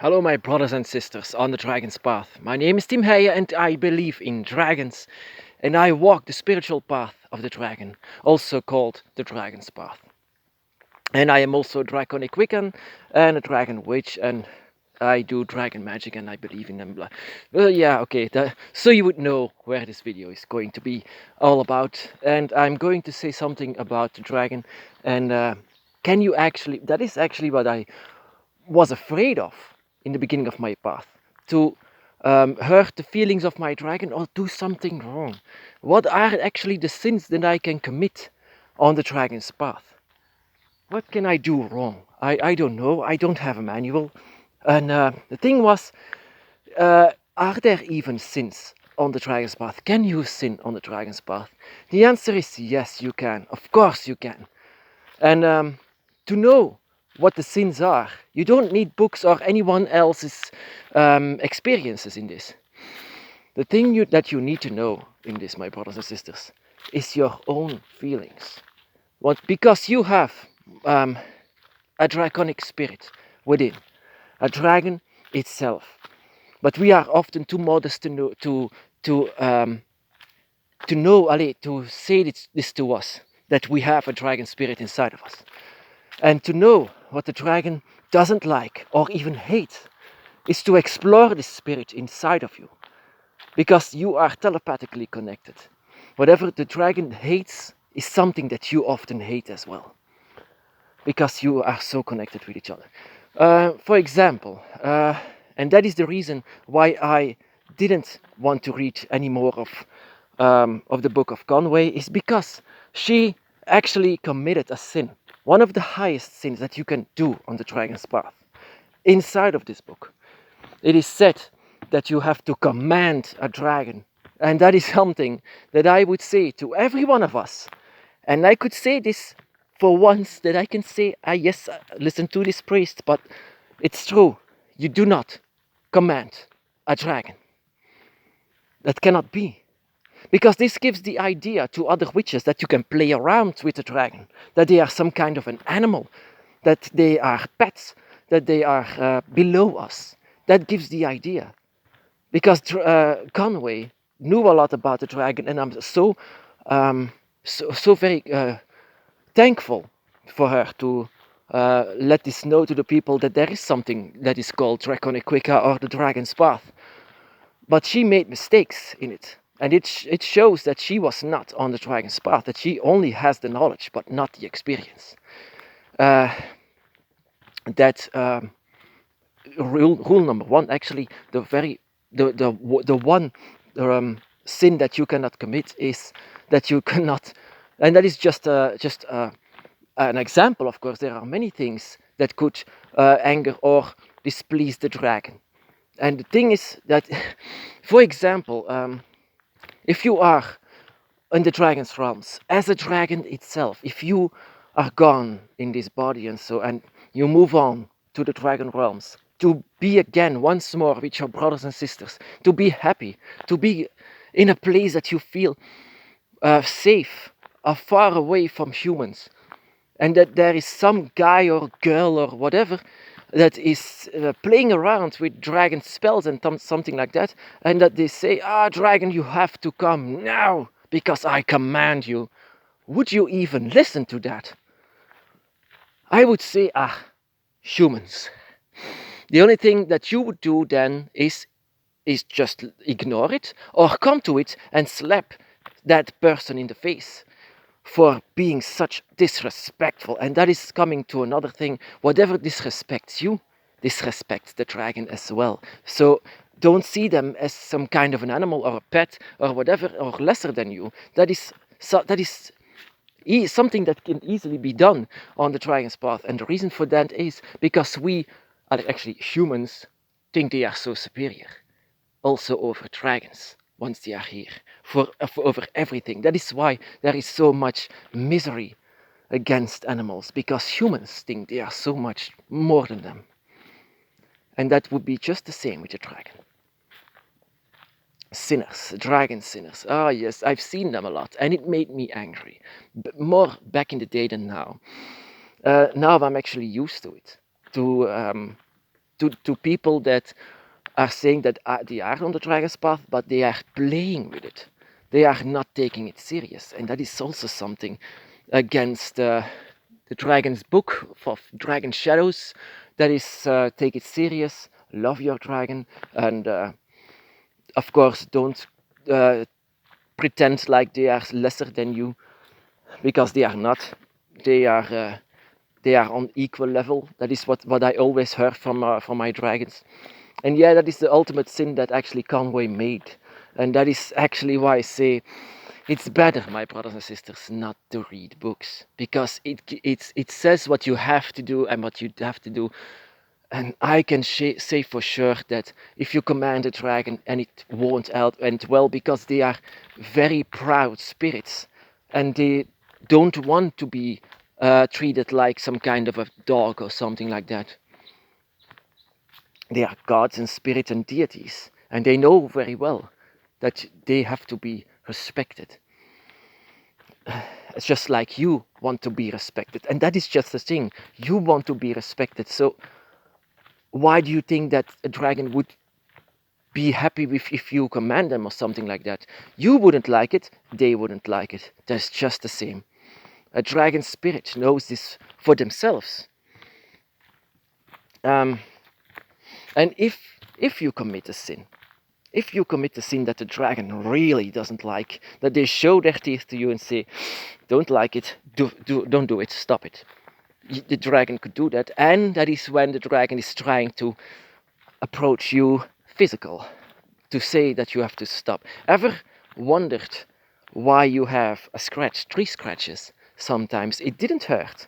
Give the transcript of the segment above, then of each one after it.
Hello, my brothers and sisters on the Dragon's Path. My name is Tim Heijen and I believe in dragons. And I walk the spiritual path of the dragon, also called the Dragon's Path. And I am also a draconic wiccan and a dragon witch, and I do dragon magic and I believe in them. Well, yeah, okay, so you would know where this video is going to be all about. And I'm going to say something about the dragon. And that is actually what I was afraid of in the beginning of my path, to hurt the feelings of my dragon or do something wrong. What are actually the sins that I can commit on the dragon's path? What can I do wrong? I don't know. I don't have a manual. And the thing was, are there even sins on the dragon's path? Can you sin on the dragon's path? The answer is yes, you can. Of course you can. And to know what the sins are, you don't need books or anyone else's experiences in this. The thing that you need to know in this, my brothers and sisters, is your own feelings. Because you have a draconic spirit within, a dragon itself. But we are often too modest to say this to us, that we have a dragon spirit inside of us. And to know what the dragon doesn't like or even hate is to explore this spirit inside of you, because you are telepathically connected. Whatever the dragon hates is something that you often hate as well, because you are so connected with each other. For example, and that is the reason why I didn't want to read any more of the Book of Conway, is because she actually committed a sin, one of the highest sins that you can do on the dragon's path. Inside of this book, it is said that you have to command a dragon, and that is something that I would say to every one of us. And I could say this for once, that I can say, yes, listen to this priest, but it's true. You do not command a dragon. That cannot be. Because this gives the idea to other witches that you can play around with the dragon, that they are some kind of an animal, that they are pets, that they are below us. That gives the idea. Because Conway knew a lot about the dragon, and I'm so very thankful for her to let this know to the people that there is something that is called draconic wicca or the dragon's path. But she made mistakes in it. And it shows that she was not on the dragon's path, that she only has the knowledge, but not the experience. Rule number one, actually, the one sin that you cannot commit is that you cannot, and that is just an example. Of course, there are many things that could anger or displease the dragon. And the thing is that, for example, if you are in the dragon's realms, as a dragon itself, if you are gone in this body and you move on to the dragon realms, to be again once more with your brothers and sisters, to be happy, to be in a place that you feel safe, far away from humans, and that there is some guy or girl or whatever that is playing around with dragon spells and something like that, and that they say, dragon, you have to come now, because I command you. Would you even listen to that? I would say, humans. The only thing that you would do then is just ignore it, or come to it and slap that person in the face for being such disrespectful. And that is coming to another thing. Whatever disrespects you, disrespects the dragon as well. So don't see them as some kind of an animal or a pet or whatever, or lesser than you. That is something that can easily be done on the dragon's path. And the reason for that is because we are actually humans think they are so superior, also over dragons, once they are here, for over everything. That is why there is so much misery against animals, because humans think they are so much more than them. And that would be just the same with the dragon. Sinners, dragon sinners. Yes, I've seen them a lot, and it made me angry. More back in the day than now. Now I'm actually used to it. To to people that are saying that they are on the dragon's path, but they are playing with it. They are not taking it serious, and that is also something against the dragon's book of dragon shadows. That is, take it serious, love your dragon, and of course don't pretend like they are lesser than you, because they are not. They are on equal level. That is what I always heard from my dragons. And yeah, that is the ultimate sin that actually Conway made. And that is actually why I say it's better, my brothers and sisters, not to read books, because it says what you have to do and what you have to do. And I can say for sure that if you command a dragon and it won't end well, because they are very proud spirits and they don't want to be treated like some kind of a dog or something like that. They are gods and spirits and deities, and they know very well that they have to be respected. It's just like you want to be respected, and that is just the thing. You want to be respected, so why do you think that a dragon would be happy with if you command them or something like that? You wouldn't like it, they wouldn't like it. That's just the same. A dragon spirit knows this for themselves. And if you commit a sin, if you commit a sin that the dragon really doesn't like, that they show their teeth to you and say, don't like it, don't do it, stop it. The dragon could do that, and that is when the dragon is trying to approach you physical, to say that you have to stop. Ever wondered why you have a scratch, 3 scratches? Sometimes it didn't hurt,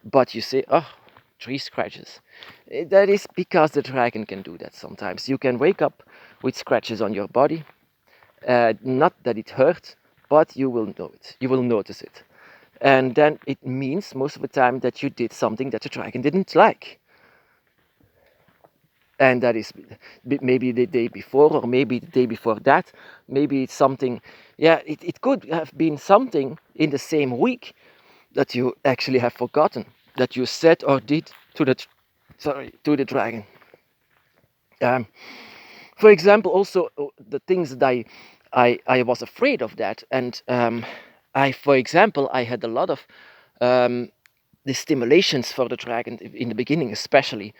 but you say, oh, 3 scratches. That is because the dragon can do that sometimes. You can wake up with scratches on your body, not that it hurts, but you will know it. You will notice it. And then it means most of the time that you did something that the dragon didn't like. And that is maybe the day before, or maybe the day before that. Maybe it's something, yeah, it could have been something in the same week that you actually have forgotten, that you said or did to the dragon. For example, also the things that I was afraid of that, and for example, I had a lot of the stimulations for the dragon in the beginning, especially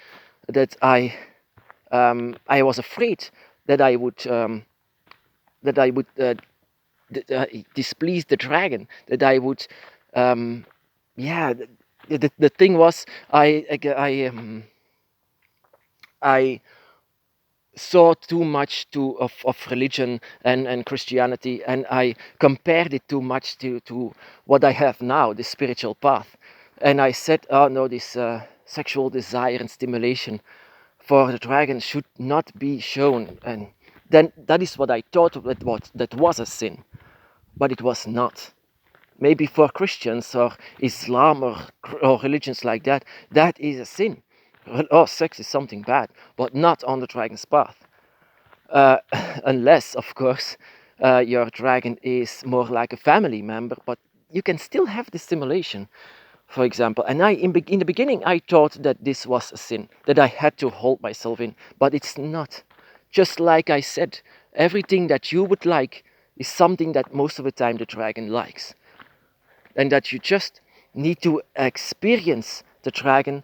that I was afraid that I would displease the dragon, that I would yeah. The thing was, I saw too much of religion and Christianity, and I compared it too much to what I have now, the spiritual path. And I said, oh no, this sexual desire and stimulation for the dragon should not be shown. And then that is what I thought that was a sin, but it was not. Maybe for Christians or Islam or religions like that, that is a sin. Oh, sex is something bad, but not on the dragon's path. Unless, of course, your dragon is more like a family member, but you can still have the stimulation, for example. And in the beginning, I thought that this was a sin, that I had to hold myself in, but it's not. Just like I said, everything that you would like is something that most of the time the dragon likes. And that you just need to experience the dragon,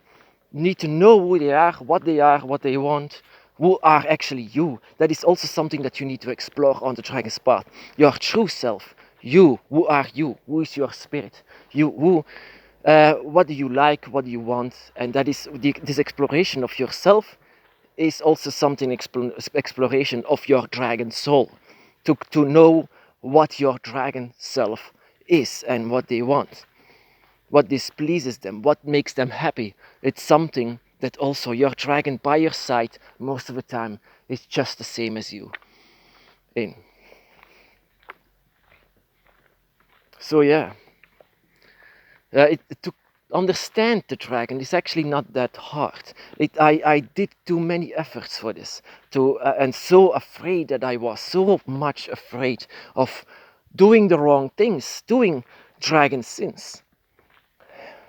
need to know who they are, what they want, who are actually you. That is also something that you need to explore on the dragon's path. Your true self, you, who are you? Who is your spirit? What do you like? What do you want? And that is this exploration of yourself is also something exploration of your dragon soul, to know what your dragon self is and what they want, what displeases them, what makes them happy. It's something that also your dragon by your side most of the time is just the same as you. So yeah, to understand the dragon is actually not that hard. I did too many efforts for this, and so afraid that I was so much afraid of doing the wrong things, doing dragon sins.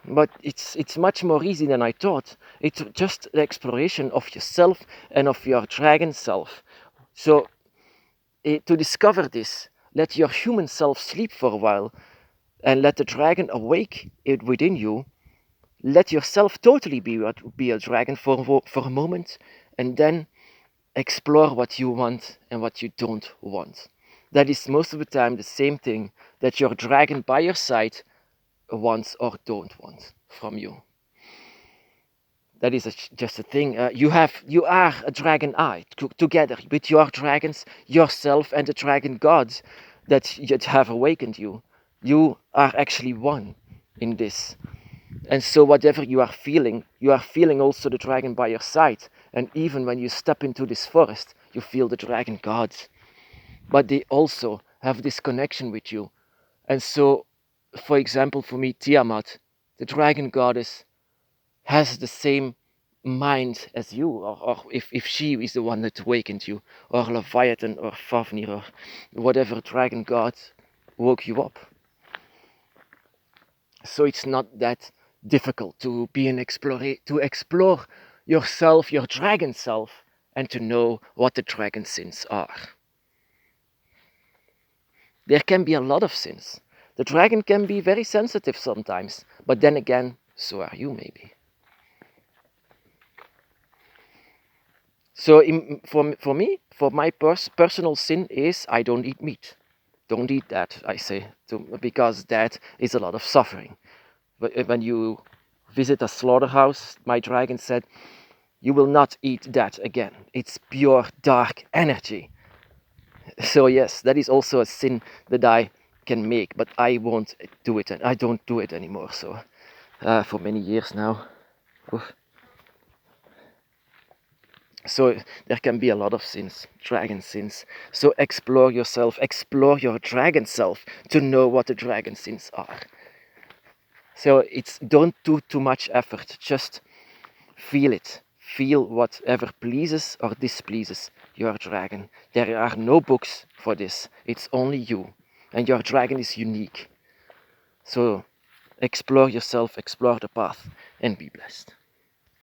but it's much more easy than I thought. It's just the exploration of yourself and of your dragon self. So to discover this, let your human self sleep for a while and let the dragon awake it within you. Let yourself totally be a dragon for a moment, and then explore what you want and what you don't want. That is most of the time the same thing that your dragon by your side wants or don't want from you. That is just a thing. You are a dragon eye together with your dragons, yourself, and the dragon gods that have awakened you. You are actually one in this. And so whatever you are feeling also the dragon by your side. And even when you step into this forest, you feel the dragon gods. But they also have this connection with you. And so, for example, for me, Tiamat, the dragon goddess, has the same mind as you, or if she is the one that awakened you, or Leviathan, or Fafnir, or whatever dragon god woke you up. So it's not that difficult to be an explorer, to explore yourself, your dragon self, and to know what the dragon sins are. There can be a lot of sins. The dragon can be very sensitive sometimes, but then again, so are you maybe. So for me, my personal sin is I don't eat meat. Don't eat that, I say, because that is a lot of suffering. But when you visit a slaughterhouse, my dragon said, you will not eat that again. It's pure dark energy. So yes, that is also a sin that I can make, but I won't do it, and I don't do it anymore. So for many years now. Oof. So there can be a lot of sins, dragon sins. So explore yourself, explore your dragon self to know what the dragon sins are. So don't do too much effort, just feel it. Feel whatever pleases or displeases your dragon. There are no books for this, it's only you. And your dragon is unique. So explore yourself, explore the path, and be blessed.